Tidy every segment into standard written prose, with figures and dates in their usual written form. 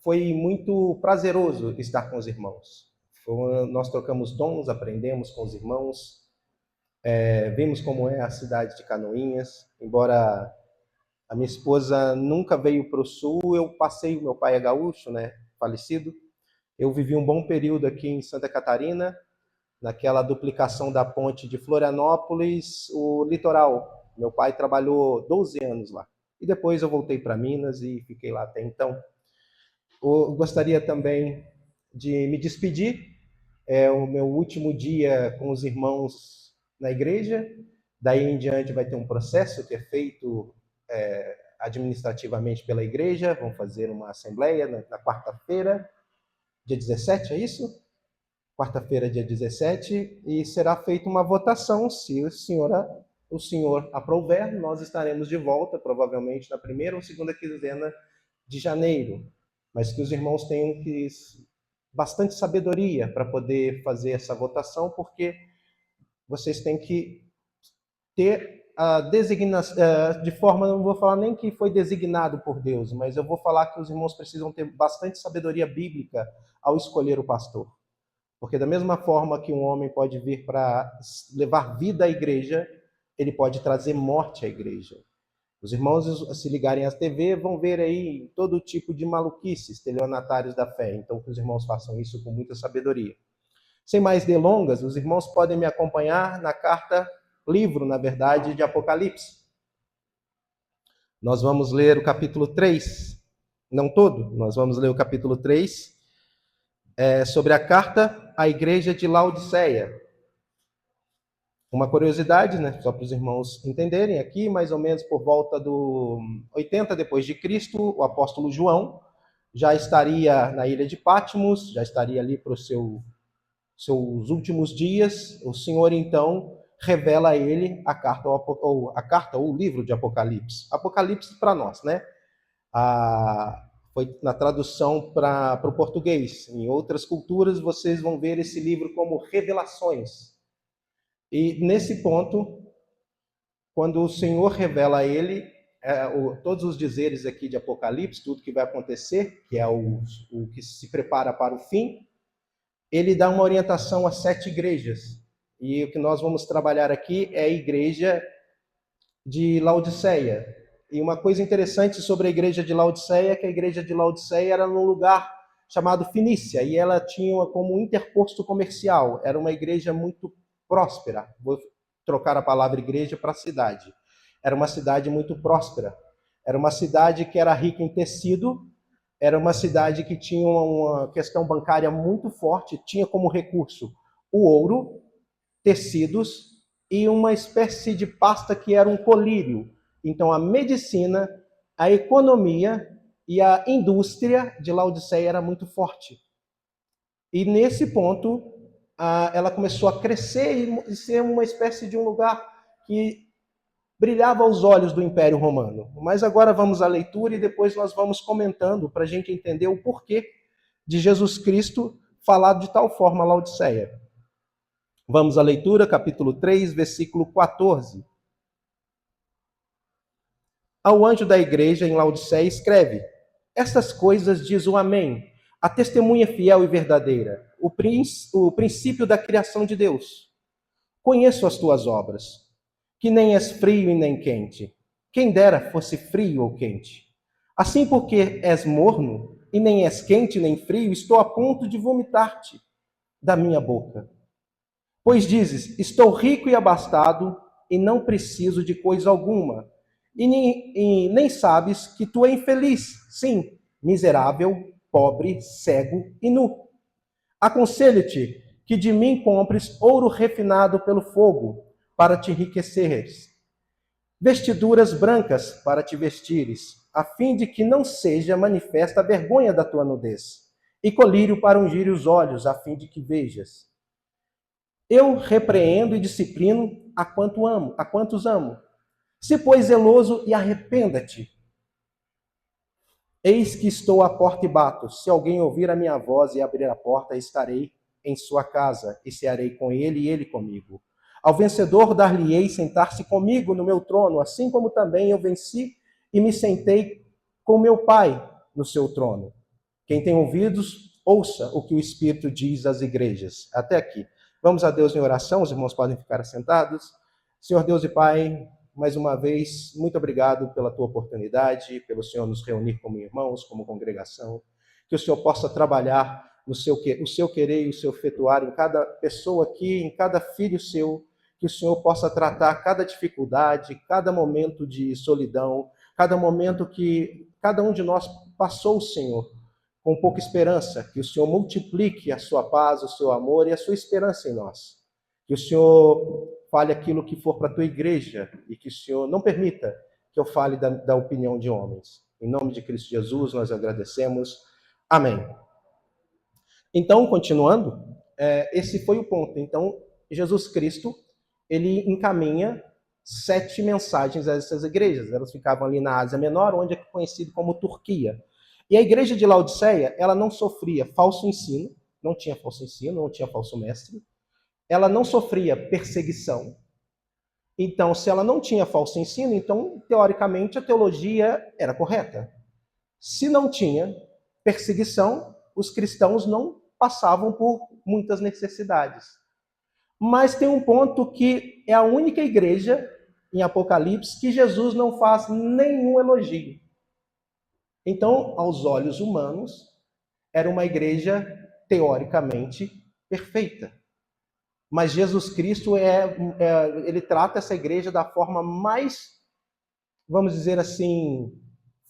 foi muito prazeroso estar com os irmãos. Nós trocamos dons, aprendemos com os irmãos, vimos como é a cidade de Canoinhas. Embora a minha esposa nunca veio para o sul, eu passei, meu pai é gaúcho, né, falecido. Eu vivi um bom período aqui em Santa Catarina, naquela duplicação da ponte de Florianópolis, o litoral. Meu pai trabalhou 12 anos lá. E depois eu voltei para Minas e fiquei lá até então. Eu gostaria também de me despedir. É o meu último dia com os irmãos na igreja. Daí em diante vai ter um processo que é feito administrativamente pela igreja. Vamos fazer uma assembleia na quarta-feira, dia 17, é isso? Quarta-feira, dia 17, e será feita uma votação. Se o senhor aprouver, nós estaremos de volta, provavelmente na primeira ou segunda quinzena de janeiro. Mas que os irmãos tenham bastante sabedoria para poder fazer essa votação, porque vocês têm que ter a designação, de forma, não vou falar nem que foi designado por Deus, mas eu vou falar que os irmãos precisam ter bastante sabedoria bíblica ao escolher o pastor. Porque da mesma forma que um homem pode vir para levar vida à igreja, ele pode trazer morte à igreja. Os irmãos, se ligarem à TV, vão ver aí todo tipo de maluquices, estelionatários da fé. Então, que os irmãos façam isso com muita sabedoria. Sem mais delongas, os irmãos podem me acompanhar na livro, na verdade, de Apocalipse. Nós vamos ler o capítulo 3, não todo, nós vamos ler o capítulo 3, sobre a carta à igreja de Laodiceia. Uma curiosidade, né, só para os irmãos entenderem, aqui mais ou menos por volta do 80 depois de Cristo, o apóstolo João já estaria na ilha de Patmos, já estaria ali para os seus últimos dias. O Senhor então revela a ele a carta ou o livro de Apocalipse. Apocalipse para nós, né? Foi na tradução para o português. Em outras culturas vocês vão ver esse livro como Revelações. E nesse ponto, quando o Senhor revela a ele todos os dizeres aqui de Apocalipse, tudo que vai acontecer, que é o que se prepara para o fim, ele dá uma orientação a 7 igrejas. E o que nós vamos trabalhar aqui é a igreja de Laodiceia. E uma coisa interessante sobre a igreja de Laodiceia é que a igreja de Laodiceia era num lugar chamado Fenícia, e ela tinha como interposto comercial. Era uma igreja muito próspera. Vou trocar a palavra igreja para cidade. Era uma cidade muito próspera. Era uma cidade que era rica em tecido, era uma cidade que tinha uma questão bancária muito forte, tinha como recurso o ouro, tecidos e uma espécie de pasta que era um colírio. Então a medicina, a economia e a indústria de Laodiceia era muito forte. E nesse ponto, ela começou a crescer e ser uma espécie de um lugar que brilhava aos olhos do Império Romano. Mas agora vamos à leitura e depois nós vamos comentando para a gente entender o porquê de Jesus Cristo falar de tal forma a Laodiceia. Vamos à leitura, capítulo 3, versículo 14. Ao anjo da igreja em Laodiceia escreve: estas coisas diz o Amém, a testemunha fiel e verdadeira, o princípio da criação de Deus. Conheço as tuas obras, que nem és frio e nem quente. Quem dera fosse frio ou quente. Assim, porque és morno, e nem és quente nem frio, estou a ponto de vomitar-te da minha boca. Pois dizes, estou rico e abastado, e não preciso de coisa alguma. E nem sabes que tu é infeliz, sim, miserável, pobre, cego e nu. Aconselho-te que de mim compres ouro refinado pelo fogo, para te enriqueceres, vestiduras brancas para te vestires, a fim de que não seja manifesta a vergonha da tua nudez, e colírio para ungir os olhos, a fim de que vejas. Eu repreendo e disciplino a quantos amo. Se, pois, zeloso, e arrependa-te. Eis que estou à porta e bato. Se alguém ouvir a minha voz e abrir a porta, estarei em sua casa, e cearei com ele e ele comigo. Ao vencedor dar-lhe-ei sentar-se comigo no meu trono, assim como também eu venci e me sentei com meu Pai no seu trono. Quem tem ouvidos, ouça o que o Espírito diz às igrejas. Até aqui. Vamos a Deus em oração, os irmãos podem ficar assentados. Senhor Deus e Pai, mais uma vez, muito obrigado pela tua oportunidade, pelo Senhor nos reunir como irmãos, como congregação. Que o Senhor possa trabalhar no o seu querer e o seu efetuar em cada pessoa aqui, em cada filho seu, que o Senhor possa tratar cada dificuldade, cada momento de solidão, cada momento que cada um de nós passou, Senhor, com pouca esperança, que o Senhor multiplique a sua paz, o seu amor e a sua esperança em nós. Que o Senhor fale aquilo que for para a tua igreja e que o Senhor não permita que eu fale da opinião de homens. Em nome de Cristo Jesus, nós agradecemos. Amém. Então, continuando, esse foi o ponto. Então, Jesus Cristo, ele encaminha 7 mensagens a essas igrejas. Elas ficavam ali na Ásia Menor, onde é conhecido como Turquia. E a igreja de Laodiceia, ela não sofria falso ensino, não tinha falso ensino, não tinha falso mestre. Ela não sofria perseguição. Então, se ela não tinha falso ensino, então, teoricamente, a teologia era correta. Se não tinha perseguição, os cristãos não passavam por muitas necessidades. Mas tem um ponto que é a única igreja em Apocalipse que Jesus não faz nenhum elogio. Então, aos olhos humanos, era uma igreja teoricamente perfeita. Mas Jesus Cristo ele trata essa igreja da forma mais, vamos dizer assim,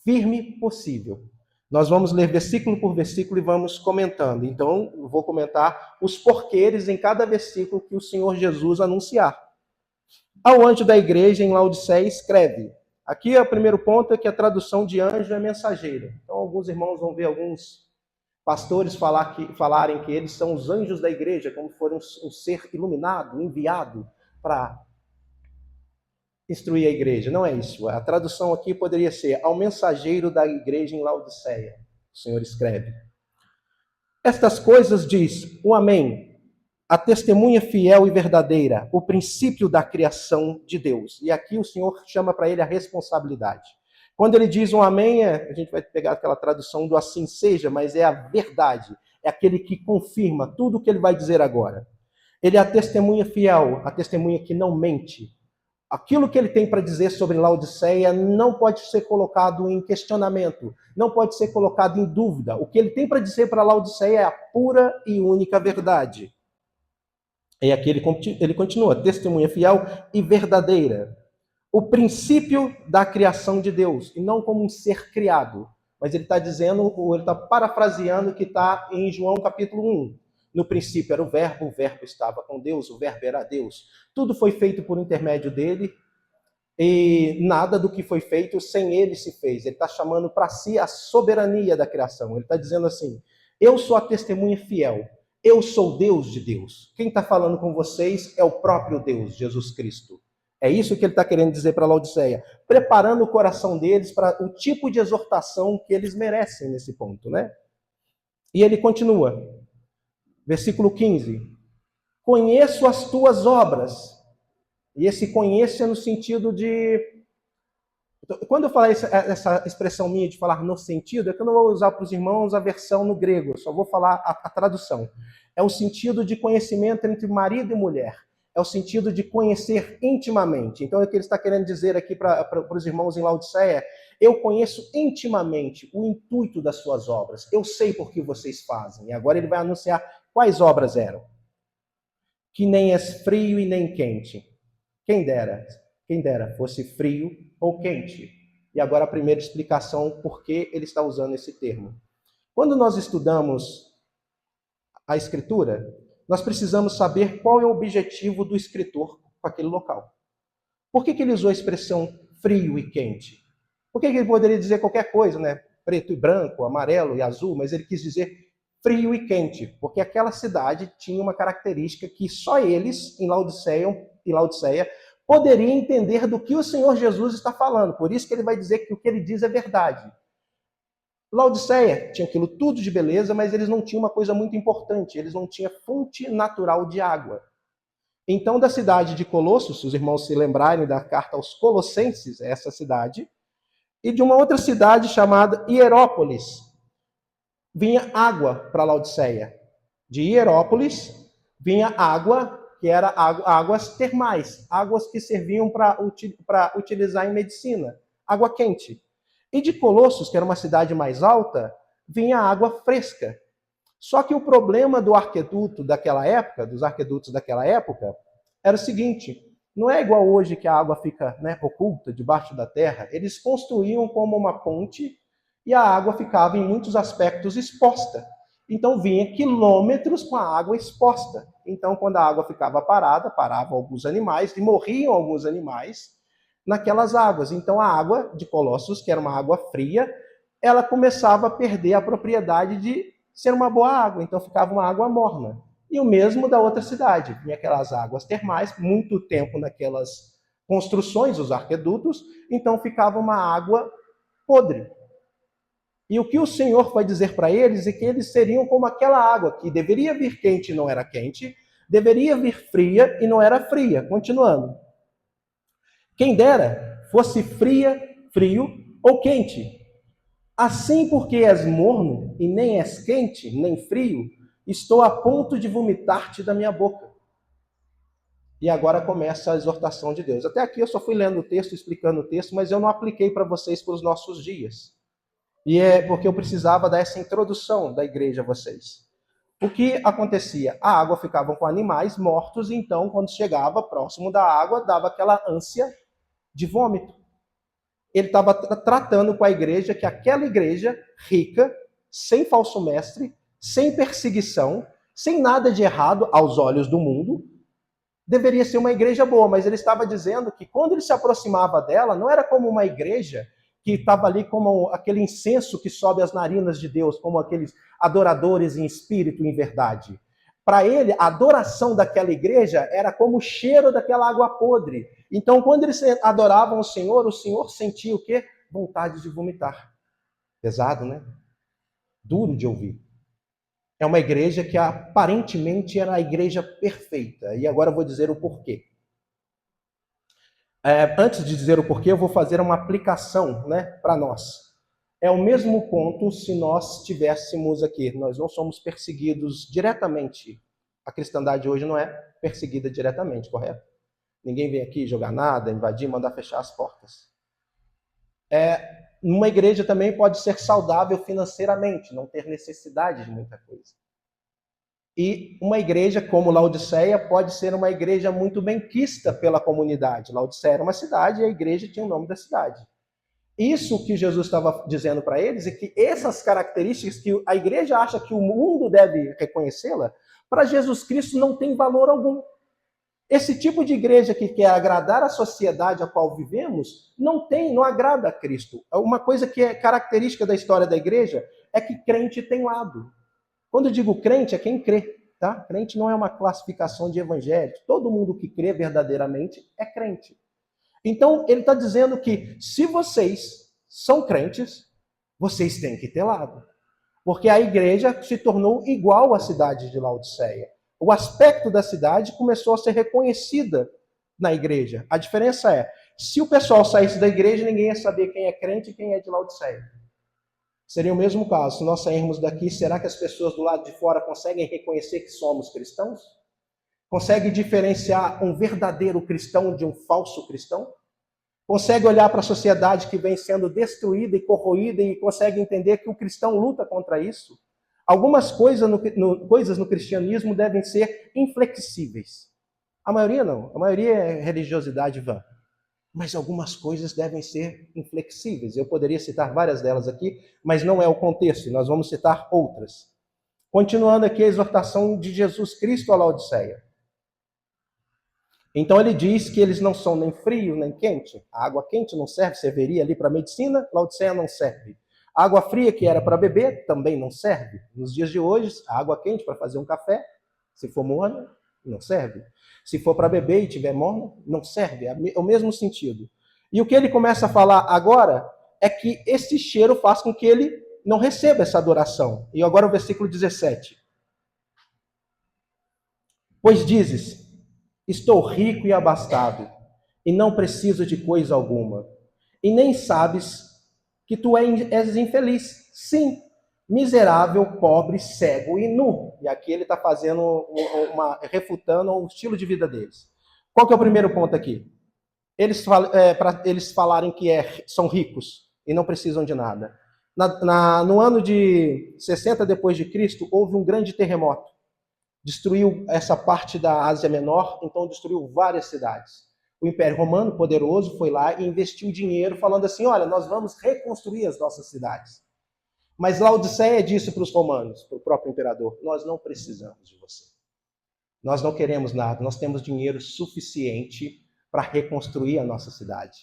firme possível. Nós vamos ler versículo por versículo e vamos comentando. Então, eu vou comentar os porquês em cada versículo que o Senhor Jesus anunciar. Ao anjo da igreja em Laodiceia escreve. Aqui o primeiro ponto é que a tradução de anjo é mensageiro. Então, alguns irmãos vão ver alguns pastores falarem que eles são os anjos da igreja, como se fosse um ser iluminado, enviado para instruir a igreja. Não é isso. A tradução aqui poderia ser ao mensageiro da igreja em Laodiceia. O Senhor escreve. Estas coisas diz o Amém, a testemunha fiel e verdadeira, o princípio da criação de Deus. E aqui o Senhor chama para ele a responsabilidade. Quando ele diz um amém, a gente vai pegar aquela tradução do assim seja, mas é a verdade. É aquele que confirma tudo o que ele vai dizer agora. Ele é a testemunha fiel, a testemunha que não mente. Aquilo que ele tem para dizer sobre Laodiceia não pode ser colocado em questionamento, não pode ser colocado em dúvida. O que ele tem para dizer para Laodiceia é a pura e única verdade. E aqui ele continua, testemunha fiel e verdadeira. O princípio da criação de Deus, e não como um ser criado. Mas ele está dizendo, ele está parafraseando o que está em João capítulo 1. No princípio era o verbo estava com Deus, o verbo era Deus. Tudo foi feito por intermédio dele, e nada do que foi feito sem ele se fez. Ele está chamando para si a soberania da criação. Ele está dizendo assim, eu sou a testemunha fiel, eu sou Deus de Deus. Quem está falando com vocês é o próprio Deus, Jesus Cristo. É isso que ele está querendo dizer para Laodiceia, preparando o coração deles para o tipo de exortação que eles merecem nesse ponto, né? E ele continua, versículo 15. Conheço as tuas obras. E esse conheço é no sentido de... Quando eu falar essa expressão minha de falar no sentido, é que eu não vou usar para os irmãos a versão no grego, eu só vou falar a tradução. É o sentido de conhecimento entre marido e mulher. É o sentido de conhecer intimamente. Então, é o que ele está querendo dizer aqui para os irmãos em Laodiceia. Eu conheço intimamente o intuito das suas obras. Eu sei por que vocês fazem. E agora ele vai anunciar quais obras eram. Que nem és frio e nem quente. Quem dera fosse frio ou quente. E agora a primeira explicação por que ele está usando esse termo. Quando nós estudamos a Escritura, nós precisamos saber qual é o objetivo do escritor com aquele local. Por que ele usou a expressão frio e quente? Por que ele poderia dizer qualquer coisa, né? Preto e branco, amarelo e azul, mas ele quis dizer frio e quente, porque aquela cidade tinha uma característica que só eles, em Laodiceia, poderiam entender do que o Senhor Jesus está falando. Por isso que ele vai dizer que o que ele diz é verdade. Laodiceia tinha aquilo tudo de beleza, mas eles não tinham uma coisa muito importante, eles não tinham fonte natural de água. Então, da cidade de Colossos, se os irmãos se lembrarem da carta aos Colossenses, essa cidade, e de uma outra cidade chamada Hierópolis. vinha água para Laodiceia. De Hierápolis vinha água, que era águas termais, águas que serviam para utilizar em medicina, água quente. E de Colossos, que era uma cidade mais alta, vinha água fresca. Só que o problema do arqueduto daquela época, dos arquedutos daquela época, era o seguinte: não é igual hoje que a água fica, né, oculta debaixo da terra. Eles construíam como uma ponte e a água ficava em muitos aspectos exposta. Então vinha quilômetros com a água exposta. Então, quando a água ficava parada, paravam alguns animais e morriam alguns animais naquelas águas. Então, a água de Colossos, que era uma água fria, ela começava a perder a propriedade de ser uma boa água. Então, ficava uma água morna. E o mesmo da outra cidade. Vinha aquelas águas termais, muito tempo naquelas construções, os arquedutos, então ficava uma água podre. E o que o Senhor vai dizer para eles é que eles seriam como aquela água que deveria vir quente e não era quente, deveria vir fria e não era fria. Continuando. Quem dera fosse fria, frio ou quente. Assim, porque és morno e nem és quente, nem frio, estou a ponto de vomitar-te da minha boca. E agora começa a exortação de Deus. Até aqui eu só fui lendo o texto, explicando o texto, mas eu não apliquei para vocês para os nossos dias. E é porque eu precisava dar essa introdução da igreja a vocês. O que acontecia? A água ficava com animais mortos, e então, quando chegava próximo da água, dava aquela ânsia de vômito. Ele estava tratando com a igreja que aquela igreja rica, sem falso mestre, sem perseguição, sem nada de errado aos olhos do mundo, deveria ser uma igreja boa, mas ele estava dizendo que quando ele se aproximava dela, não era como uma igreja que estava ali como aquele incenso que sobe às narinas de Deus, como aqueles adoradores em espírito e em verdade. Para ele, a adoração daquela igreja era como o cheiro daquela água podre. Então, quando eles adoravam o Senhor sentia o quê? Vontade de vomitar. Pesado, né? Duro de ouvir. É uma igreja que aparentemente era a igreja perfeita. E agora eu vou dizer o porquê. Antes de dizer o porquê, eu vou fazer uma aplicação, né, para nós. É o mesmo ponto se nós tivéssemos aqui, nós não somos perseguidos diretamente. A cristandade hoje não é perseguida diretamente, correto? Ninguém vem aqui jogar nada, invadir, mandar fechar as portas. Uma igreja também pode ser saudável financeiramente, não ter necessidade de muita coisa. E uma igreja como Laodiceia pode ser uma igreja muito benquista pela comunidade. Laodiceia era uma cidade e a igreja tinha o nome da cidade. Isso que Jesus estava dizendo para eles é que essas características que a igreja acha que o mundo deve reconhecê-la, para Jesus Cristo não tem valor algum. Esse tipo de igreja que quer agradar a sociedade a qual vivemos, não agrada a Cristo. Uma coisa que é característica da história da igreja é que crente tem lado. Quando eu digo crente, é quem crê, tá? Crente não é uma classificação de evangélicos. Todo mundo que crê verdadeiramente é crente. Então, ele está dizendo que se vocês são crentes, vocês têm que ter lado. Porque a igreja se tornou igual à cidade de Laodiceia. O aspecto da cidade começou a ser reconhecida na igreja. A diferença é, se o pessoal saísse da igreja, ninguém ia saber quem é crente e quem é de Laodiceia. Seria o mesmo caso. Se nós sairmos daqui, será que as pessoas do lado de fora conseguem reconhecer que somos cristãos? Consegue diferenciar um verdadeiro cristão de um falso cristão? Consegue olhar para a sociedade que vem sendo destruída e corroída e consegue entender que o cristão luta contra isso? Algumas coisas no cristianismo devem ser inflexíveis. A maioria não. A maioria é religiosidade vã. Mas algumas coisas devem ser inflexíveis. Eu poderia citar várias delas aqui, mas não é o contexto. Nós vamos citar outras. Continuando aqui a exortação de Jesus Cristo à Laodiceia. Então ele diz que eles não são nem frio nem quente. A água quente não serve, serviria ali para medicina, Laodiceia não serve. A água fria que era para beber também não serve. Nos dias de hoje, a água quente para fazer um café, se for morna, não serve. Se for para beber e tiver morna, não serve. É o mesmo sentido. E o que ele começa a falar agora é que esse cheiro faz com que ele não receba essa adoração. E agora o versículo 17. Pois dizes, estou rico e abastado, e não preciso de coisa alguma. E nem sabes que tu és infeliz. Sim, miserável, pobre, cego e nu. E aqui ele está fazendo refutando o estilo de vida deles. Qual que é o primeiro ponto aqui? Para eles falarem que são ricos e não precisam de nada. No ano de 60 depois de Cristo, houve um grande terremoto. Destruiu essa parte da Ásia Menor, então destruiu várias cidades. O Império Romano, poderoso, foi lá e investiu dinheiro falando assim, olha, nós vamos reconstruir as nossas cidades. Mas Laodiceia disse para os romanos, para o próprio imperador, nós não precisamos de você. Nós não queremos nada, nós temos dinheiro suficiente para reconstruir a nossa cidade.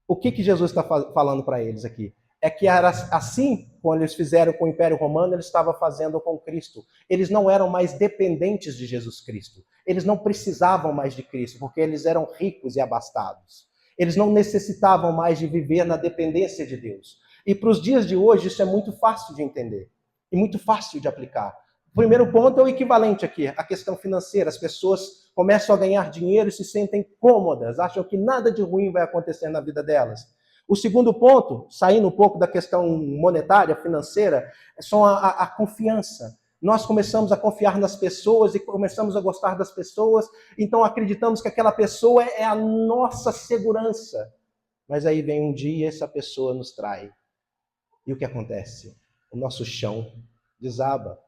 O que Jesus está falando para eles aqui? É que era assim, quando eles fizeram com o Império Romano, eles estavam fazendo com Cristo. Eles não eram mais dependentes de Jesus Cristo. Eles não precisavam mais de Cristo, porque eles eram ricos e abastados. Eles não necessitavam mais de viver na dependência de Deus. E para os dias de hoje, isso é muito fácil de entender e muito fácil de aplicar. O primeiro ponto é o equivalente aqui, a questão financeira. As pessoas começam a ganhar dinheiro e se sentem cômodas, acham que nada de ruim vai acontecer na vida delas. O segundo ponto, saindo um pouco da questão monetária, financeira, é só a confiança. Nós começamos a confiar nas pessoas e começamos a gostar das pessoas, então acreditamos que aquela pessoa é a nossa segurança. Mas aí vem um dia e essa pessoa nos trai. E o que acontece? O nosso chão desaba.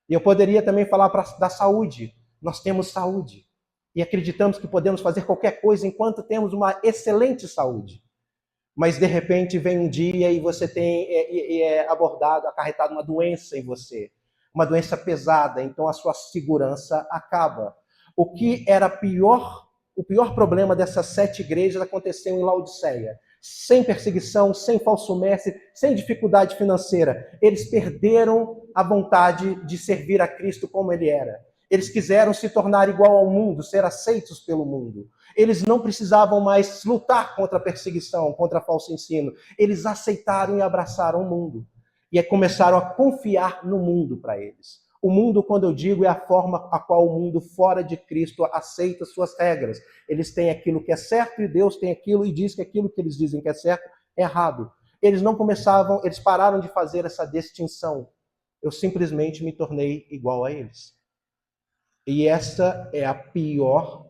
E eu poderia também falar da saúde. Nós temos saúde. E acreditamos que podemos fazer qualquer coisa enquanto temos uma excelente saúde. Mas de repente vem um dia e você é abordado, acarretado uma doença em você. Uma doença pesada, então a sua segurança acaba. O que era o pior problema dessas 7 igrejas aconteceu em Laodiceia. Sem perseguição, sem falso mestre, sem dificuldade financeira. Eles perderam a vontade de servir a Cristo como ele era. Eles quiseram se tornar igual ao mundo, ser aceitos pelo mundo. Eles não precisavam mais lutar contra a perseguição, contra falso ensino. Eles aceitaram e abraçaram o mundo. E começaram a confiar no mundo para eles. O mundo, quando eu digo, é a forma a qual o mundo fora de Cristo aceita suas regras. Eles têm aquilo que é certo e Deus tem aquilo e diz que aquilo que eles dizem que é certo é errado. Eles pararam de fazer essa distinção. Eu simplesmente me tornei igual a eles. E essa é a pior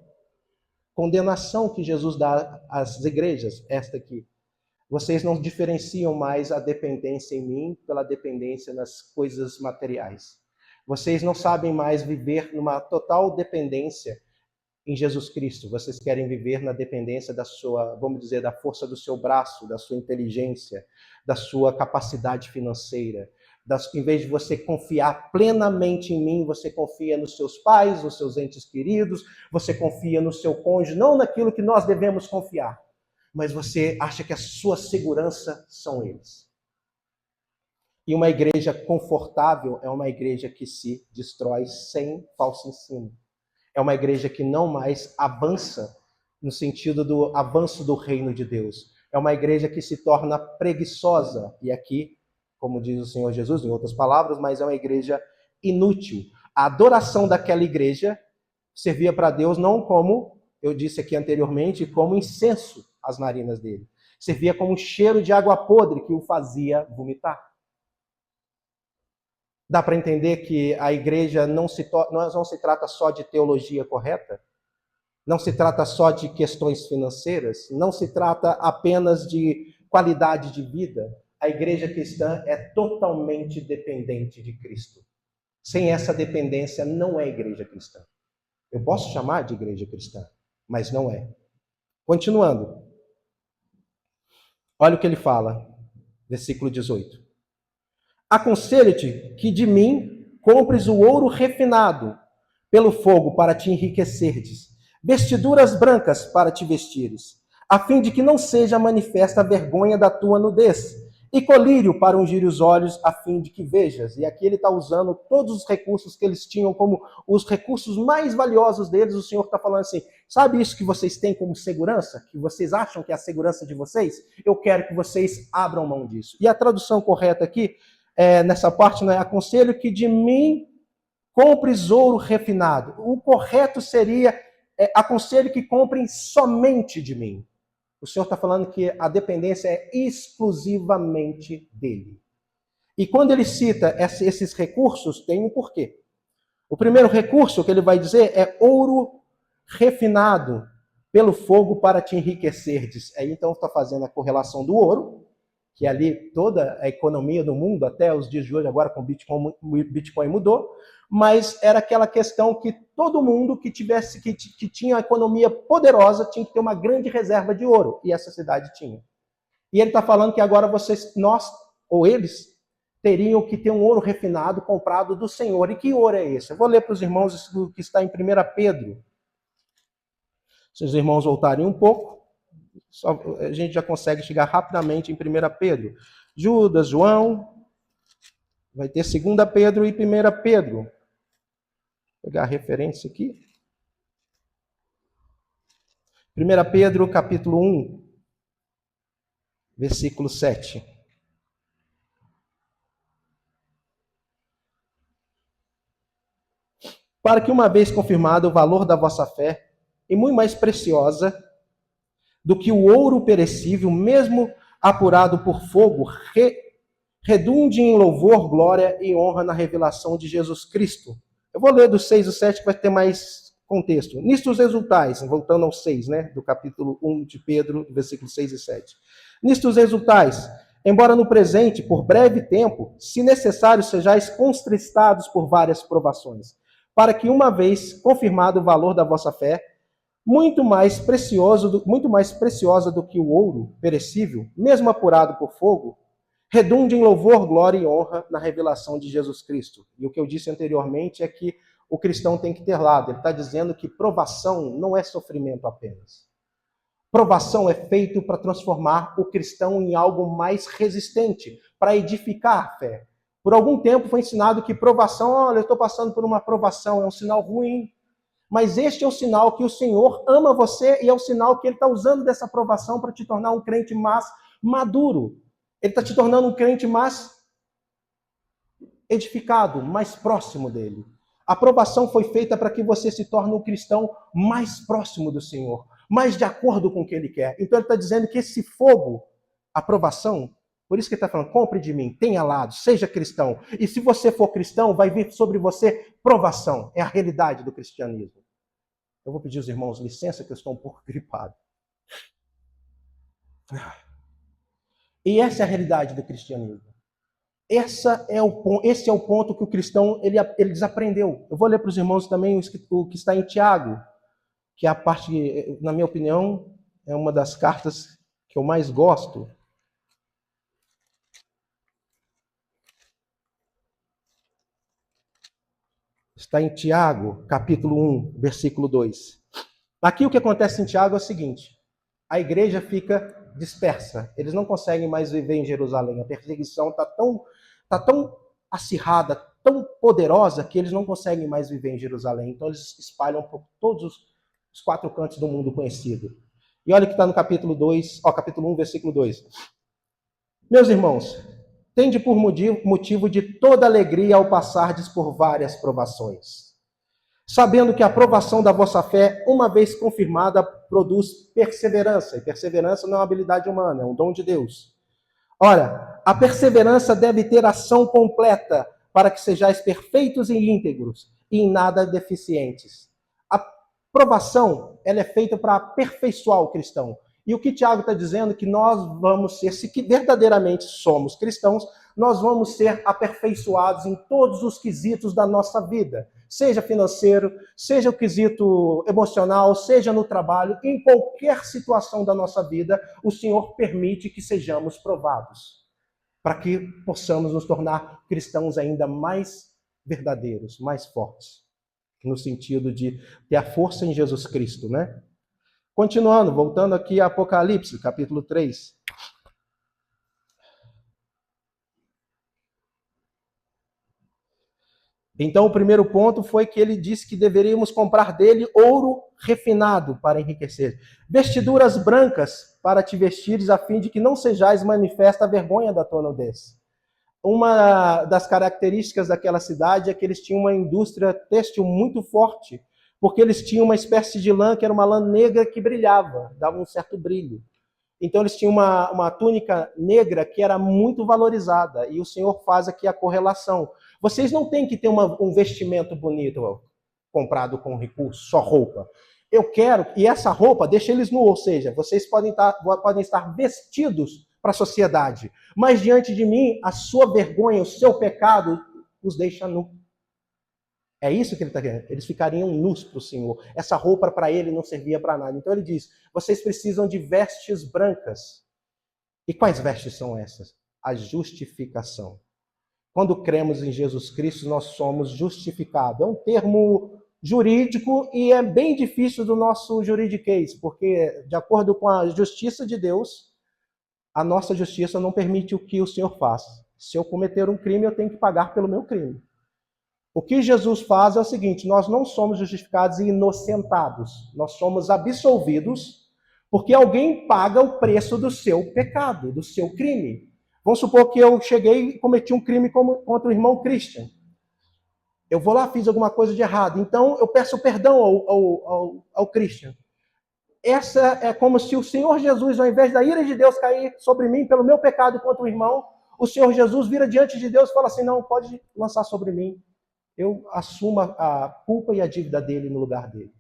condenação que Jesus dá às igrejas, esta aqui. Vocês não diferenciam mais a dependência em mim pela dependência nas coisas materiais. Vocês não sabem mais viver numa total dependência em Jesus Cristo. Vocês querem viver na dependência da sua, vamos dizer, da força do seu braço, da sua inteligência, da sua capacidade financeira. Em vez de você confiar plenamente em mim, você confia nos seus pais, nos seus entes queridos, você confia no seu cônjuge, não naquilo que nós devemos confiar, mas você acha que a sua segurança são eles. E uma igreja confortável é uma igreja que se destrói sem falso ensino. É uma igreja que não mais avança no sentido do avanço do reino de Deus. É uma igreja que se torna preguiçosa. E aqui, como diz o Senhor Jesus, em outras palavras, mas é uma igreja inútil. A adoração daquela igreja servia para Deus não como, eu disse aqui anteriormente, como incenso às narinas dele. Servia como um cheiro de água podre que o fazia vomitar. Dá para entender que a igreja não se trata só de teologia correta, não se trata só de questões financeiras, não se trata apenas de qualidade de vida. A igreja cristã é totalmente dependente de Cristo. Sem essa dependência, não é igreja cristã. Eu posso chamar de igreja cristã, mas não é. Continuando. Olha o que ele fala, versículo 18. Aconselho-te que de mim compres o ouro refinado pelo fogo para te enriquecerdes, vestiduras brancas para te vestires, a fim de que não seja manifesta a vergonha da tua nudez, e colírio para ungir os olhos, a fim de que vejas. E aqui ele está usando todos os recursos que eles tinham como os recursos mais valiosos deles. O Senhor está falando assim, sabe isso que vocês têm como segurança? Que vocês acham que é a segurança de vocês? Eu quero que vocês abram mão disso. E a tradução correta aqui, nessa parte, não é aconselho que de mim compres ouro refinado. O correto seria aconselho que comprem somente de mim. O Senhor está falando que a dependência é exclusivamente dele. E quando ele cita esses recursos, tem um porquê. O primeiro recurso que ele vai dizer é ouro refinado pelo fogo para te enriquecerdes. Aí então está fazendo a correlação do ouro, que ali toda a economia do mundo, até os dias de hoje, agora com o Bitcoin mudou, mas era aquela questão que todo mundo que tinha uma economia poderosa tinha que ter uma grande reserva de ouro, e essa cidade tinha. E ele está falando que agora nós, ou eles, teriam que ter um ouro refinado comprado do Senhor. E que ouro é esse? Eu vou ler para os irmãos o que está em 1 Pedro. Se os irmãos voltarem um pouco, a gente já consegue chegar rapidamente em 1 Pedro. Judas, João, vai ter 2 Pedro e 1 Pedro. Vou pegar a referência aqui. 1 Pedro, capítulo 1, versículo 7. Para que, uma vez confirmado o valor da vossa fé, e muito mais preciosa do que o ouro perecível, mesmo apurado por fogo, redunde em louvor, glória e honra na revelação de Jesus Cristo. Eu vou ler do 6 ao 7, que vai ter mais contexto. Nisto os resultais, voltando ao 6, né, do capítulo 1 de Pedro, versículos 6 e 7. Nisto os resultais, embora no presente, por breve tempo, se necessário, sejais contristados por várias provações, para que, uma vez confirmado o valor da vossa fé, muito mais preciosa do que o ouro perecível, mesmo apurado por fogo, redunde em louvor, glória e honra na revelação de Jesus Cristo. E o que eu disse anteriormente é que o cristão tem que ter lado. Ele está dizendo que provação não é sofrimento apenas. Provação é feito para transformar o cristão em algo mais resistente, para edificar a fé. Por algum tempo foi ensinado que provação, olha, eu estou passando por uma provação, é um sinal ruim. Mas este é o sinal que o Senhor ama você e é o sinal que Ele está usando dessa aprovação para te tornar um crente mais maduro. Ele está te tornando um crente mais edificado, mais próximo dele. A aprovação foi feita para que você se torne um cristão mais próximo do Senhor, mais de acordo com o que Ele quer. Então Ele está dizendo que esse fogo, aprovação, por isso que ele está falando, compre de mim, tenha lado, seja cristão. E se você for cristão, vai vir sobre você provação. É a realidade do cristianismo. Eu vou pedir aos irmãos licença, que eu estou um pouco gripado. E essa é a realidade do cristianismo. Esse é o ponto que o cristão ele desaprendeu. Eu vou ler para os irmãos também o que está em Tiago, que é a parte, na minha opinião, é uma das cartas que eu mais gosto. Está em Tiago, capítulo 1, versículo 2. Aqui o que acontece em Tiago é o seguinte: a igreja fica dispersa. Eles não conseguem mais viver em Jerusalém. A perseguição está tão acirrada, tão poderosa, que eles não conseguem mais viver em Jerusalém. Então eles espalham por todos os 4 cantos do mundo conhecido. E olha o que está no capítulo 1, versículo 2. Meus irmãos, tende por motivo de toda alegria ao passardes por várias provações, sabendo que a provação da vossa fé, uma vez confirmada, produz perseverança. E perseverança não é uma habilidade humana, é um dom de Deus. Ora, a perseverança deve ter ação completa, para que sejais perfeitos e íntegros, e em nada deficientes. A provação, ela é feita para aperfeiçoar o cristão. E o que Tiago está dizendo é que nós vamos ser, se verdadeiramente somos cristãos, nós vamos ser aperfeiçoados em todos os quesitos da nossa vida. Seja financeiro, seja o quesito emocional, seja no trabalho, em qualquer situação da nossa vida, o Senhor permite que sejamos provados, para que possamos nos tornar cristãos ainda mais verdadeiros, mais fortes, no sentido de ter a força em Jesus Cristo, né? Continuando, voltando aqui a Apocalipse, capítulo 3. Então, o primeiro ponto foi que ele disse que deveríamos comprar dele ouro refinado para enriquecer, vestiduras brancas para te vestires, a fim de que não sejais manifesta a vergonha da tua nudez. Uma das características daquela cidade é que eles tinham uma indústria têxtil muito forte, porque eles tinham uma espécie de lã que era uma lã negra que brilhava, dava um certo brilho. Então eles tinham uma túnica negra que era muito valorizada. E o Senhor faz aqui a correlação. Vocês não têm que ter um vestimento bonito comprado com recurso, só roupa. Eu quero, e essa roupa deixa eles nu, ou seja, vocês podem estar vestidos para a sociedade, mas diante de mim, a sua vergonha, o seu pecado os deixa nu. É isso que ele está querendo. Eles ficariam nus para o Senhor. Essa roupa para ele não servia para nada. Então ele diz, vocês precisam de vestes brancas. E quais vestes são essas? A justificação. Quando cremos em Jesus Cristo, nós somos justificados. É um termo jurídico e é bem difícil do nosso juridiquês, porque, de acordo com a justiça de Deus, a nossa justiça não permite o que o Senhor faz. Se eu cometer um crime, eu tenho que pagar pelo meu crime. O que Jesus faz é o seguinte, nós não somos justificados e inocentados. Nós somos absolvidos porque alguém paga o preço do seu pecado, do seu crime. Vamos supor que eu cheguei e cometi um crime contra o irmão Christian. Eu vou lá, fiz alguma coisa de errado. Então, eu peço perdão ao Christian. Essa é como se o Senhor Jesus, ao invés da ira de Deus cair sobre mim pelo meu pecado contra o irmão, o Senhor Jesus vira diante de Deus e fala assim, não, pode lançar sobre mim. Eu assumo a culpa e a dívida dele no lugar dele.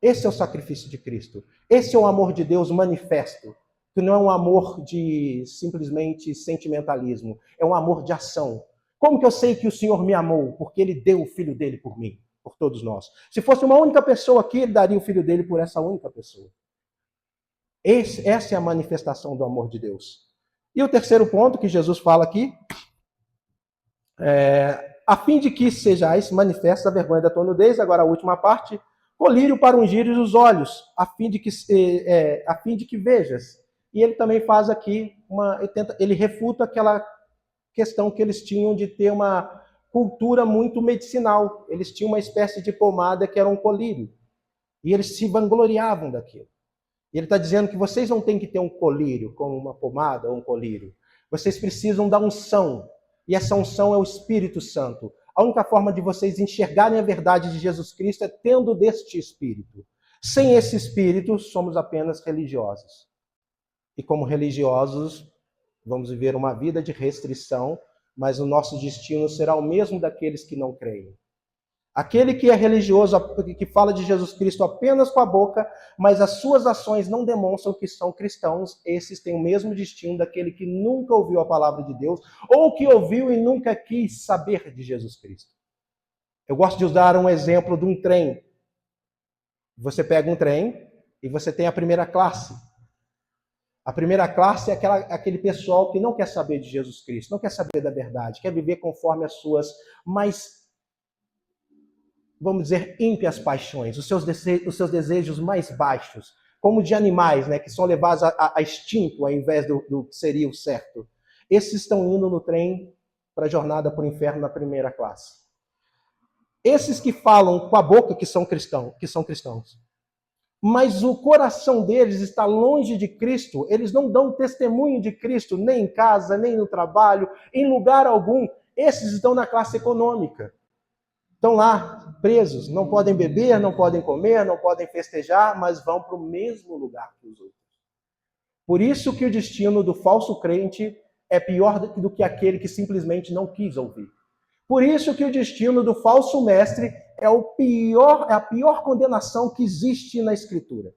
Esse é o sacrifício de Cristo. Esse é o amor de Deus manifesto. Que não é um amor de simplesmente sentimentalismo. É um amor de ação. Como que eu sei que o Senhor me amou? Porque ele deu o filho dele por mim, por todos nós. Se fosse uma única pessoa aqui, ele daria o filho dele por essa única pessoa. Essa é a manifestação do amor de Deus. E o terceiro ponto que Jesus fala aqui a fim de que sejais manifestos a vergonha da tua nudez, agora a última parte, colírio para ungir os olhos, a fim de que vejas. E ele também faz aqui, ele refuta aquela questão que eles tinham de ter uma cultura muito medicinal. Eles tinham uma espécie de pomada que era um colírio. E eles se vangloriavam daquilo. E ele está dizendo que vocês não têm que ter um colírio, como uma pomada ou um colírio. Vocês precisam da unção. E essa unção é o Espírito Santo. A única forma de vocês enxergarem a verdade de Jesus Cristo é tendo deste Espírito. Sem esse Espírito, somos apenas religiosos. E como religiosos, vamos viver uma vida de restrição, mas o nosso destino será o mesmo daqueles que não creem. Aquele que é religioso, que fala de Jesus Cristo apenas com a boca, mas as suas ações não demonstram que são cristãos, esses têm o mesmo destino daquele que nunca ouviu a palavra de Deus, ou que ouviu e nunca quis saber de Jesus Cristo. Eu gosto de usar um exemplo de um trem. Você pega um trem e você tem a primeira classe. A primeira classe é aquele pessoal que não quer saber de Jesus Cristo, não quer saber da verdade, quer viver conforme as suas mais, vamos dizer, ímpias paixões, os seus desejos mais baixos, como de animais, né, que são levados a instinto ao invés do que seria o certo. Esses estão indo no trem para a jornada para o inferno na primeira classe. Esses que falam com a boca que são cristãos, mas o coração deles está longe de Cristo, eles não dão testemunho de Cristo, nem em casa, nem no trabalho, em lugar algum. Esses estão na classe econômica. Estão lá, presos, não podem beber, não podem comer, não podem festejar, mas vão para o mesmo lugar que os outros. Por isso que o destino do falso crente é pior do que aquele que simplesmente não quis ouvir. Por isso que o destino do falso mestre é a pior condenação que existe na Escritura.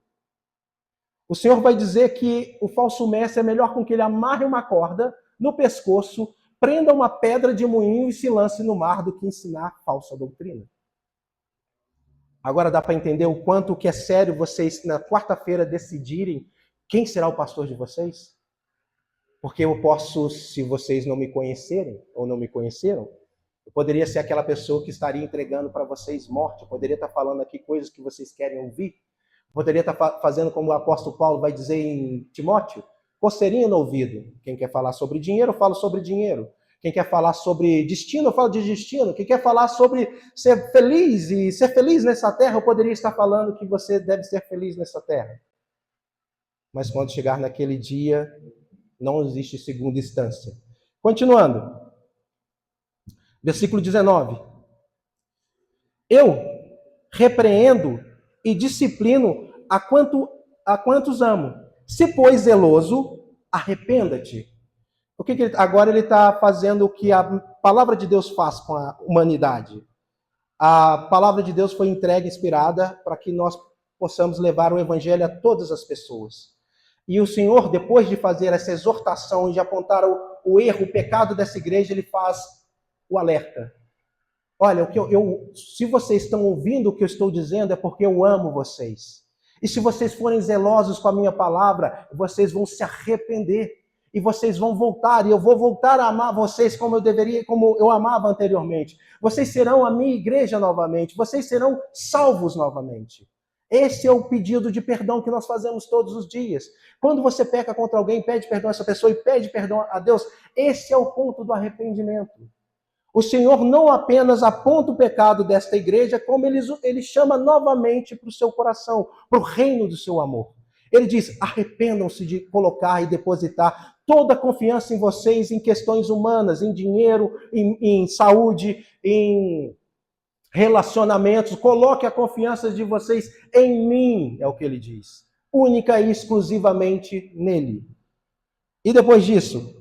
O Senhor vai dizer que o falso mestre é melhor com que ele amarre uma corda no pescoço, prenda uma pedra de moinho e se lance no mar do que ensinar falsa doutrina. Agora dá para entender o quanto que é sério vocês, na quarta-feira, decidirem quem será o pastor de vocês? Porque eu posso, se vocês não me conhecerem ou não me conheceram, eu poderia ser aquela pessoa que estaria entregando para vocês morte. Eu poderia estar falando aqui coisas que vocês querem ouvir. Eu poderia estar fazendo como o apóstolo Paulo vai dizer em Timóteo, coceirinha no ouvido. Quem quer falar sobre dinheiro, eu falo sobre dinheiro. Quem quer falar sobre destino, eu falo de destino. Quem quer falar sobre ser feliz e ser feliz nessa terra, eu poderia estar falando que você deve ser feliz nessa terra. Mas quando chegar naquele dia, não existe segunda instância. Continuando. Versículo 19. Eu repreendo e disciplino a quantos amo. Se, pois, zeloso, arrependa-te. Agora ele está fazendo o que a palavra de Deus faz com a humanidade. A palavra de Deus foi entregue, inspirada, para que nós possamos levar o evangelho a todas as pessoas. E o Senhor, depois de fazer essa exortação e de apontar o erro, o pecado dessa igreja, ele faz o alerta. Olha, se vocês estão ouvindo o que eu estou dizendo, é porque eu amo vocês. E se vocês forem zelosos com a minha palavra, vocês vão se arrepender. E vocês vão voltar, e eu vou voltar a amar vocês como eu deveria, como eu amava anteriormente. Vocês serão a minha igreja novamente, vocês serão salvos novamente. Esse é o pedido de perdão que nós fazemos todos os dias. Quando você peca contra alguém, pede perdão a essa pessoa e pede perdão a Deus, esse é o ponto do arrependimento. O Senhor não apenas aponta o pecado desta igreja, como ele chama novamente para o seu coração, para o reino do seu amor. Ele diz, arrependam-se de colocar e depositar toda a confiança em vocês, em questões humanas, em dinheiro, em saúde, em relacionamentos. Coloque a confiança de vocês em mim, é o que ele diz. Única e exclusivamente nele. E depois disso,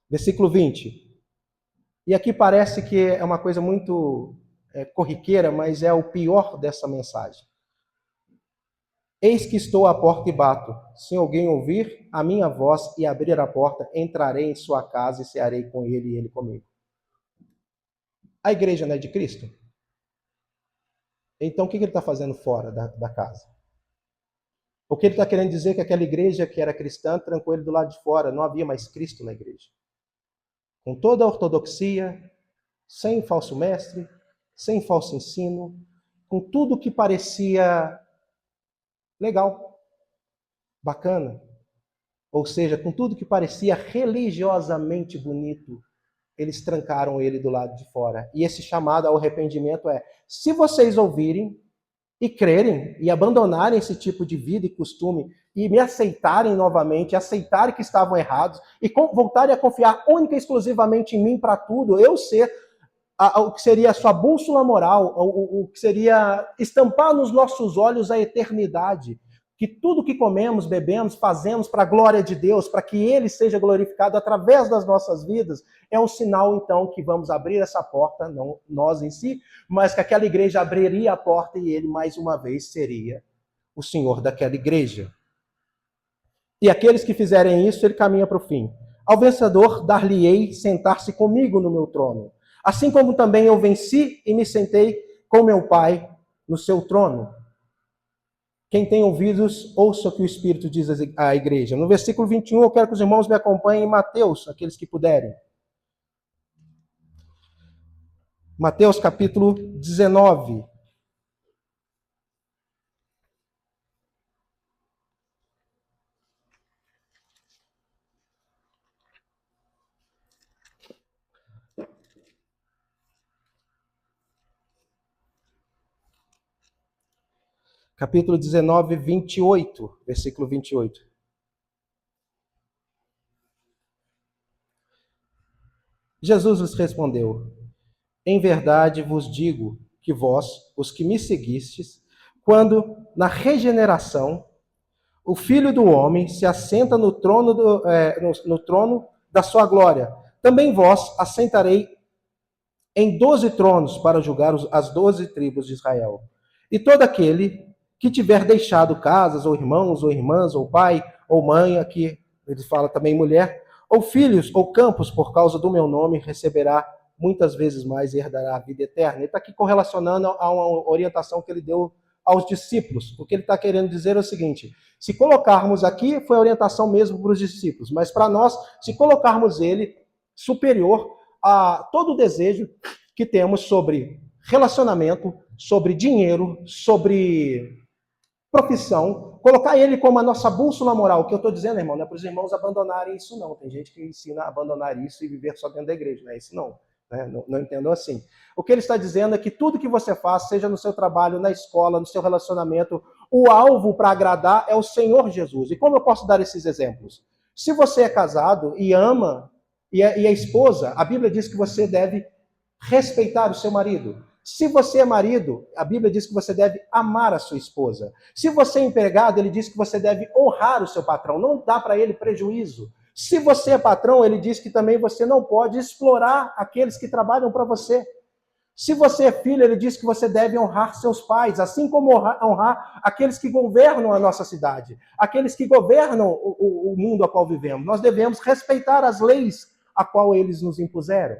versículo 20. E aqui parece que é uma coisa muito corriqueira, mas é o pior dessa mensagem. Eis que estou à porta e bato. Se alguém ouvir a minha voz e abrir a porta, entrarei em sua casa e cearei com ele e ele comigo. A igreja não é de Cristo? Então o que ele está fazendo fora da casa? O que ele está querendo dizer é que aquela igreja que era cristã trancou ele do lado de fora, não havia mais Cristo na igreja. Com toda a ortodoxia, sem falso mestre, sem falso ensino, com tudo que parecia legal, bacana, ou seja, com tudo que parecia religiosamente bonito, eles trancaram ele do lado de fora. E esse chamado ao arrependimento é, se vocês ouvirem e crerem e abandonarem esse tipo de vida e costume e me aceitarem novamente, aceitarem que estavam errados e voltarem a confiar única e exclusivamente em mim para tudo, eu ser o que seria a sua bússola moral, o que seria estampar nos nossos olhos a eternidade. Que tudo que comemos, bebemos, fazemos para a glória de Deus, para que Ele seja glorificado através das nossas vidas, é um sinal, então, que vamos abrir essa porta, não nós em si, mas que aquela igreja abriria a porta e Ele, mais uma vez, seria o Senhor daquela igreja. E aqueles que fizerem isso, Ele caminha para o fim. Ao vencedor, dar-lhe-ei sentar-se comigo no meu trono, assim como também eu venci e me sentei com meu Pai no seu trono. Quem tem ouvidos, ouça o que o Espírito diz à igreja. No versículo 21, eu quero que os irmãos me acompanhem em Mateus, aqueles que puderem. Mateus capítulo 19. Capítulo 19, 28, versículo 28. Jesus lhes respondeu, em verdade vos digo que vós, os que me seguistes, quando na regeneração o Filho do Homem se assenta no trono, no trono da sua glória, também vós assentarei em 12 tronos para julgar as 12 tribos de Israel. E todo aquele que tiver deixado casas, ou irmãos, ou irmãs, ou pai, ou mãe, aqui ele fala também mulher, ou filhos, ou campos, por causa do meu nome, receberá muitas vezes mais e herdará a vida eterna. Ele está aqui correlacionando a uma orientação que ele deu aos discípulos. O que ele está querendo dizer é o seguinte, se colocarmos aqui, foi a orientação mesmo para os discípulos, mas para nós, se colocarmos ele superior a todo o desejo que temos sobre relacionamento, sobre dinheiro, sobre profissão, colocar ele como a nossa bússola moral. O que eu estou dizendo, irmão, não é para os irmãos abandonarem isso, não. Tem gente que ensina a abandonar isso e viver só dentro da igreja. Não é isso, não. Não entendo assim. O que ele está dizendo é que tudo que você faz, seja no seu trabalho, na escola, no seu relacionamento, o alvo para agradar é o Senhor Jesus. E como eu posso dar esses exemplos? Se você é casado e ama, e a esposa, a Bíblia diz que você deve respeitar o seu marido. Se você é marido, a Bíblia diz que você deve amar a sua esposa. Se você é empregado, ele diz que você deve honrar o seu patrão, não dá para ele prejuízo. Se você é patrão, ele diz que também você não pode explorar aqueles que trabalham para você. Se você é filho, ele diz que você deve honrar seus pais, assim como honrar aqueles que governam a nossa cidade, aqueles que governam o mundo a qual vivemos. Nós devemos respeitar as leis a qual eles nos impuseram.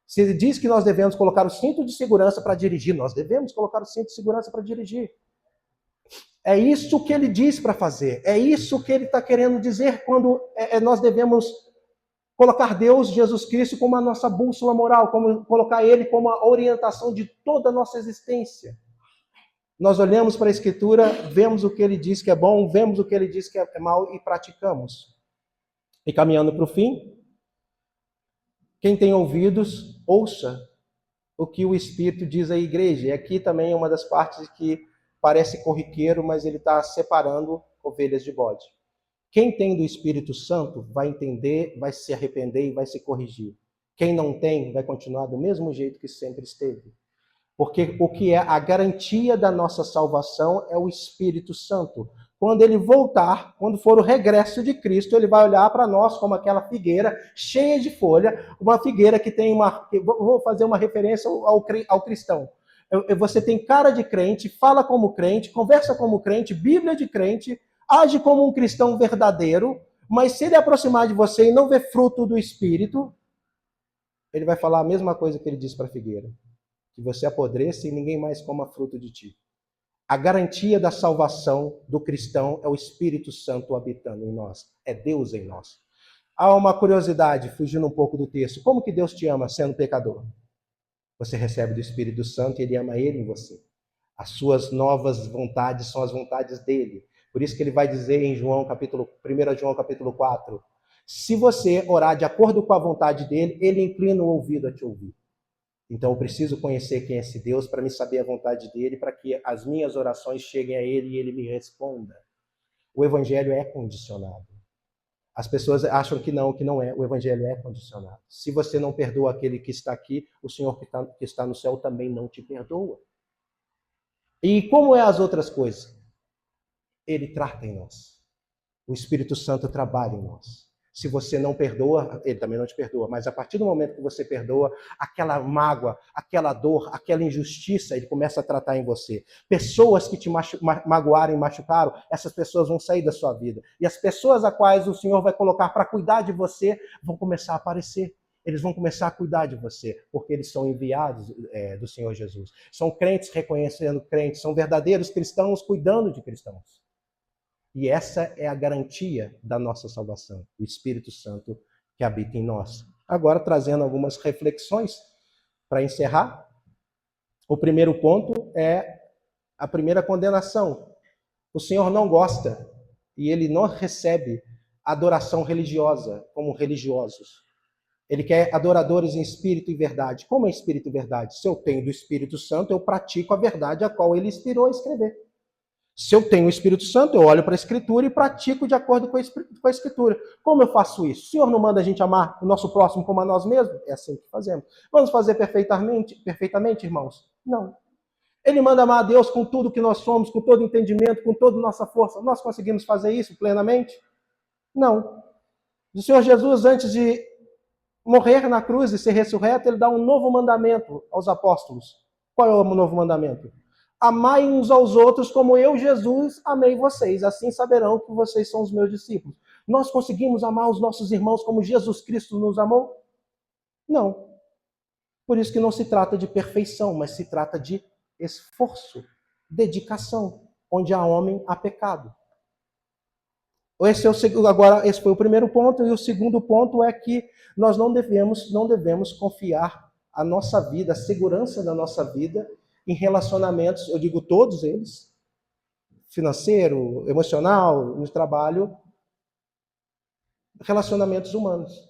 Se ele diz que nós devemos colocar o cinto de segurança para dirigir, nós devemos colocar o cinto de segurança para dirigir. É isso que ele diz para fazer. É isso que ele está querendo dizer quando nós devemos colocar Deus, Jesus Cristo, como a nossa bússola moral, como colocar Ele como a orientação de toda a nossa existência. Nós olhamos para a Escritura, vemos o que Ele diz que é bom, vemos o que Ele diz que é mal e praticamos. E caminhando para o fim, quem tem ouvidos, ouça o que o Espírito diz à igreja. E aqui também é uma das partes que parece corriqueiro, mas ele está separando ovelhas de bode. Quem tem do Espírito Santo vai entender, vai se arrepender e vai se corrigir. Quem não tem vai continuar do mesmo jeito que sempre esteve. Porque o que é a garantia da nossa salvação é o Espírito Santo. Quando ele voltar, quando for o regresso de Cristo, ele vai olhar para nós como aquela figueira cheia de folha, uma figueira que tem uma... Vou fazer uma referência ao cristão. Você tem cara de crente, fala como crente, conversa como crente, Bíblia de crente, age como um cristão verdadeiro, mas se ele aproximar de você e não ver fruto do Espírito, ele vai falar a mesma coisa que ele disse para a figueira. Que você apodreça e ninguém mais coma fruto de ti. A garantia da salvação do cristão é o Espírito Santo habitando em nós. É Deus em nós. Há uma curiosidade, fugindo um pouco do texto. Como que Deus te ama sendo pecador? Você recebe do Espírito Santo e ele ama ele em você. As suas novas vontades são as vontades dele. Por isso que ele vai dizer em 1 João capítulo 4, se você orar de acordo com a vontade dele, ele inclina o ouvido a te ouvir. Então eu preciso conhecer quem é esse Deus para me saber a vontade dele, para que as minhas orações cheguem a ele e ele me responda. O evangelho é condicionado. As pessoas acham que não é. O evangelho é condicionado. Se você não perdoa aquele que está aqui, o Senhor que está no céu também não te perdoa. E como é as outras coisas? Ele trata em nós. O Espírito Santo trabalha em nós. Se você não perdoa, ele também não te perdoa. Mas a partir do momento que você perdoa, aquela mágoa, aquela dor, aquela injustiça, ele começa a tratar em você. Pessoas que te magoaram e machucaram, essas pessoas vão sair da sua vida. E as pessoas a quais o Senhor vai colocar para cuidar de você, vão começar a aparecer. Eles vão começar a cuidar de você, porque eles são enviados do Senhor Jesus. São crentes reconhecendo crentes, são verdadeiros cristãos cuidando de cristãos. E essa é a garantia da nossa salvação, o Espírito Santo que habita em nós. Agora, trazendo algumas reflexões para encerrar. O primeiro ponto é a primeira condenação. O Senhor não gosta e ele não recebe adoração religiosa como religiosos. Ele quer adoradores em espírito e verdade. Como é espírito e verdade? Se eu tenho do Espírito Santo, eu pratico a verdade a qual ele inspirou a escrever. Se eu tenho o Espírito Santo, eu olho para a Escritura e pratico de acordo com a Escritura. Como eu faço isso? O Senhor não manda a gente amar o nosso próximo como a nós mesmos? É assim que fazemos. Vamos fazer perfeitamente, irmãos? Não. Ele manda amar a Deus com tudo que nós somos, com todo entendimento, com toda nossa força. Nós conseguimos fazer isso plenamente? Não. O Senhor Jesus, antes de morrer na cruz e ser ressurreto, ele dá um novo mandamento aos apóstolos. Qual é o novo mandamento? Amai uns aos outros como eu, Jesus, amei vocês. Assim saberão que vocês são os meus discípulos. Nós conseguimos amar os nossos irmãos como Jesus Cristo nos amou? Não. Por isso que não se trata de perfeição, mas se trata de esforço, dedicação. Onde há homem, há pecado. Esse foi o primeiro ponto. E o segundo ponto é que nós não devemos confiar a nossa vida, a segurança da nossa vida, em relacionamentos, eu digo todos eles, financeiro, emocional, no trabalho, relacionamentos humanos.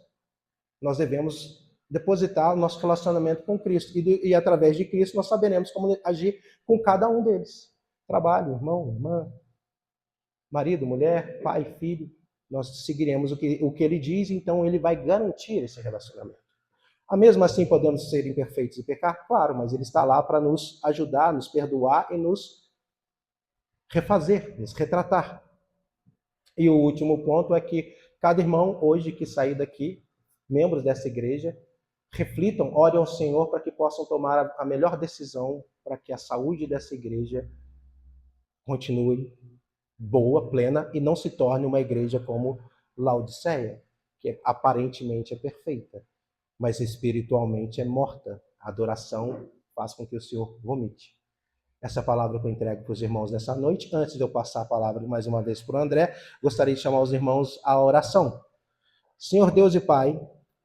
Nós devemos depositar o nosso relacionamento com Cristo. E através de Cristo nós saberemos como agir com cada um deles. Trabalho, irmão, irmã, marido, mulher, pai, filho. Nós seguiremos o que ele diz, então ele vai garantir esse relacionamento. Mesmo assim, podemos ser imperfeitos e pecar? Claro, mas ele está lá para nos ajudar, nos perdoar e nos refazer, nos retratar. E o último ponto é que cada irmão, hoje que sair daqui, membros dessa igreja, reflitam, orem ao Senhor para que possam tomar a melhor decisão para que a saúde dessa igreja continue boa, plena, e não se torne uma igreja como Laodiceia, que aparentemente é perfeita, mas espiritualmente é morta. A adoração faz com que o Senhor vomite. Essa palavra que eu entrego para os irmãos nessa noite. Antes de eu passar a palavra mais uma vez para o André, gostaria de chamar os irmãos à oração. Senhor Deus e Pai,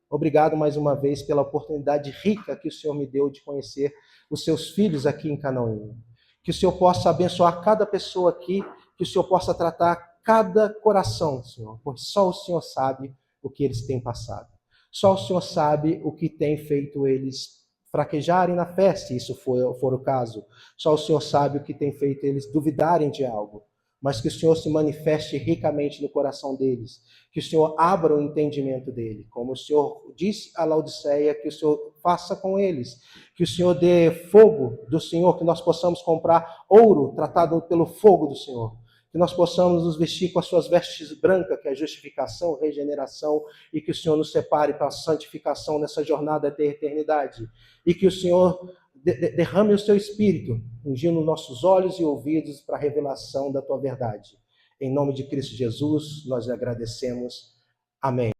obrigado mais uma vez pela oportunidade rica que o Senhor me deu de conhecer os seus filhos aqui em Canoinha. Que o Senhor possa abençoar cada pessoa aqui, que o Senhor possa tratar cada coração, Senhor, pois só o Senhor sabe o que eles têm passado. Só o Senhor sabe o que tem feito eles fraquejarem na fé, se isso for o caso. Só o Senhor sabe o que tem feito eles duvidarem de algo. Mas que o Senhor se manifeste ricamente no coração deles. Que o Senhor abra o entendimento dele. Como o Senhor disse a Laodiceia, que o Senhor faça com eles. Que o Senhor dê fogo do Senhor, que nós possamos comprar ouro tratado pelo fogo do Senhor. Que nós possamos nos vestir com as suas vestes brancas, que é justificação, regeneração, e que o Senhor nos separe para a santificação nessa jornada da eternidade. E que o Senhor derrame o seu Espírito, ungindo nossos olhos e ouvidos para a revelação da tua verdade. Em nome de Cristo Jesus, nós agradecemos. Amém.